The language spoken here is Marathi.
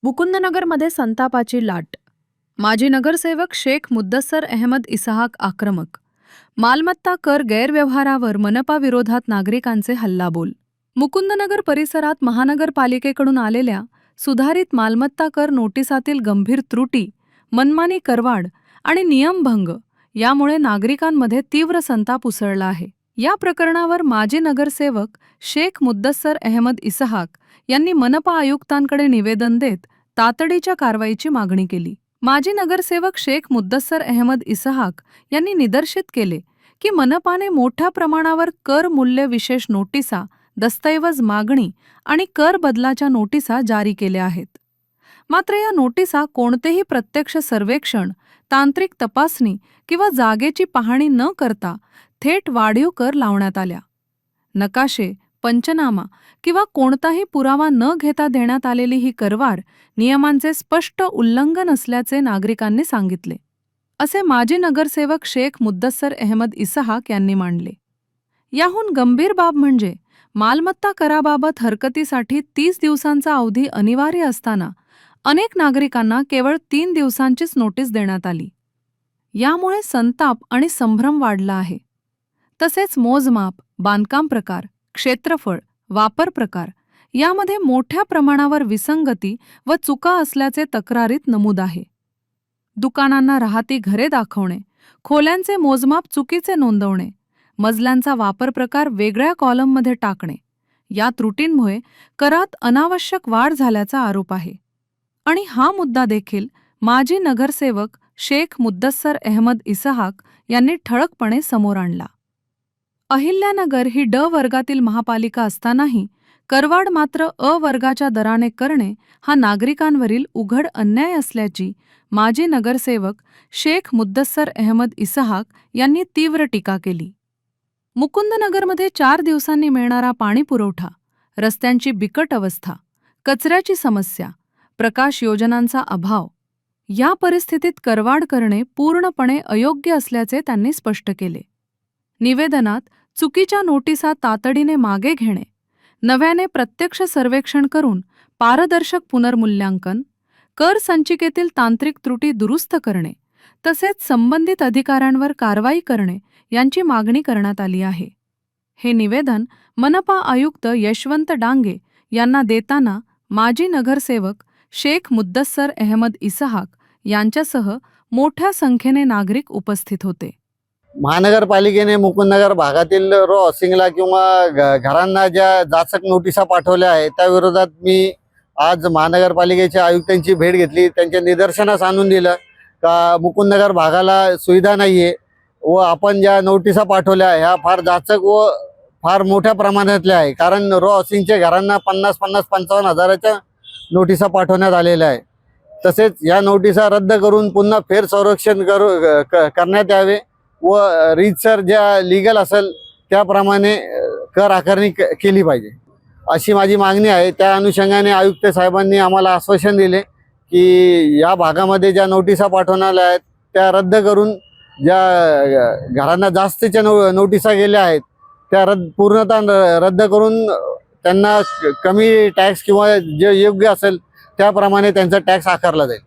मुकुंदनगरमध्ये संतापाची लाट. माजी नगरसेवक शेख मुद्दस्सर अहमद इसहाक आक्रमक. मालमत्ता कर गैरव्यवहारावर मनपा विरोधात नागरिकांचे हल्लाबोल. मुकुंदनगर परिसरात महानगरपालिकेकडून आलेल्या सुधारित मालमत्ता कर नोटिसातील गंभीर त्रुटी, मनमानी करवाढ आणि नियमभंग यामुळे नागरिकांमध्ये तीव्र संताप उसळला आहे. या प्रकरणावर माजी नगरसेवक शेख मुद्दस्सर अहमद इसहाक यांनी मनपा आयुक्तांकडे निवेदन देत तातडीच्या कारवाईची मागणी केली. माजी नगरसेवक शेख मुद्दस्सर अहमद इसहाक यांनी निदर्शित केले की मनपाने मोठ्या प्रमाणावर कर मूल्य विशेष नोटिसा, दस्तऐवज मागणी आणि कर बदलाच्या नोटिसा जारी केल्या आहेत. मात्र या नोटिसा कोणतेही प्रत्यक्ष सर्वेक्षण, तांत्रिक तपासणी किंवा जागेची पाहणी न करता थेट वाढीव कर लावण्यात आल्या. नकाशे, पंचनामा किंवा कोणताही पुरावा न घेता देण्यात आलेली ही करवाढ नियमांचे स्पष्ट उल्लंघन असल्याचे नागरिकांनी सांगितले, असे माजी नगरसेवक शेख मुद्दस्सर अहमद इसहाक यांनी मांडले. याहून गंभीर बाब म्हणजे मालमत्ता कराबाबत हरकतीसाठी 30 दिवसांचा अवधी अनिवार्य असताना अनेक नागरिकांना केवळ 3 दिवसांचीच नोटीस देण्यात आली. यामुळे संताप आणि संभ्रम वाढला आहे. तसेच मोजमाप, बांधकाम प्रकार, क्षेत्रफळ, वापर प्रकार यामध्ये मोठ्या प्रमाणावर विसंगती व चुका असल्याचे तक्रारीत नमूद आहे. दुकानांना राहती घरे दाखवणे, खोल्यांचे मोजमाप चुकीचे नोंदवणे, मजल्यांचा वापर प्रकार वेगळ्या कॉलममध्ये टाकणे या त्रुटींमुळे करात अनावश्यक वाढ झाल्याचा आरोप आहे. आणि हा मुद्दा देखील माजी नगरसेवक शेख मुद्दस्सर अहमद इसहाक यांनी ठळकपणे समोर आणला. अहिल्यानगर ही ड वर्गातील महापालिका असतानाही करवाढ मात्र अ वर्गाच्या दराने करणे हा नागरिकांवरील उघड अन्याय असल्याची माजी नगरसेवक शेख मुद्दस्सर अहमद इसहाक यांनी तीव्र टीका केली. मुकुंदनगरमध्ये 4 दिवसांनी मिळणारा पाणीपुरवठा, रस्त्यांची बिकट अवस्था, कचऱ्याची समस्या, प्रकाश योजनांचा अभाव या परिस्थितीत करवाढ करणे पूर्णपणे अयोग्य असल्याचे त्यांनी स्पष्ट केले. निवेदनात चुकीच्या नोटिसा तातडीने मागे घेणे, नव्याने प्रत्यक्ष सर्वेक्षण करून पारदर्शक पुनर्मूल्यांकन, कर संचिकेतील तांत्रिक त्रुटी दुरुस्त करणे तसेच संबंधित अधिकाऱ्यांवर कारवाई करणे यांची मागणी करण्यात आली आहे. हे निवेदन मनपा आयुक्त यशवंत डांगे यांना देताना माजी नगरसेवक शेख मुद्दस्सर अहमद इसहाक यांच्यासह मोठ्या संख्येने नागरिक उपस्थित होते. महानगरपालिकेने मुकुंदनगर भागातील रो हाऊसिंगला किंवा घरांना ज्या जाचक नोटिसा पाठवल्या आहेत त्या विरोधात मी आज महानगरपालिकेच्या आयुक्तांची भेट घेतली. त्यांच्या निदर्शनास आणून दिलं का मुकुंदनगर भागाला सुविधा नाही आहे व आपण ज्या नोटिसा पाठवल्या ह्या फार जाचक व फार मोठ्या प्रमाणातल्या आहे. कारण रो हाऊसिंगच्या घरांना 50-55 हजाराच्या नोटिसा पाठवण्यात आलेल्या आहे. तसेच या नोटिसा रद्द करून पुन्हा फेर संरक्षण करण्यात यावे व रीतसर ज्या लीगल असेल त्याप्रमाणे कर आकारणी केली पाहिजे अशी माझी मागणी आहे. त्या अनुषंगाने आयुक्त साहेबांनी आम्हाला आश्वासन दिले की या भागामध्ये ज्या नोटिसा पाठवण्यात आहेत त्या रद्द करून ज्या घरांना जास्तीच्या नोटिसा गेल्या आहेत त्या पूर्णतः रद्द करून त्यांना कमी टॅक्स किंवा जे योग्य असेल त्याप्रमाणे त्यांचा टॅक्स आकारला जाईल.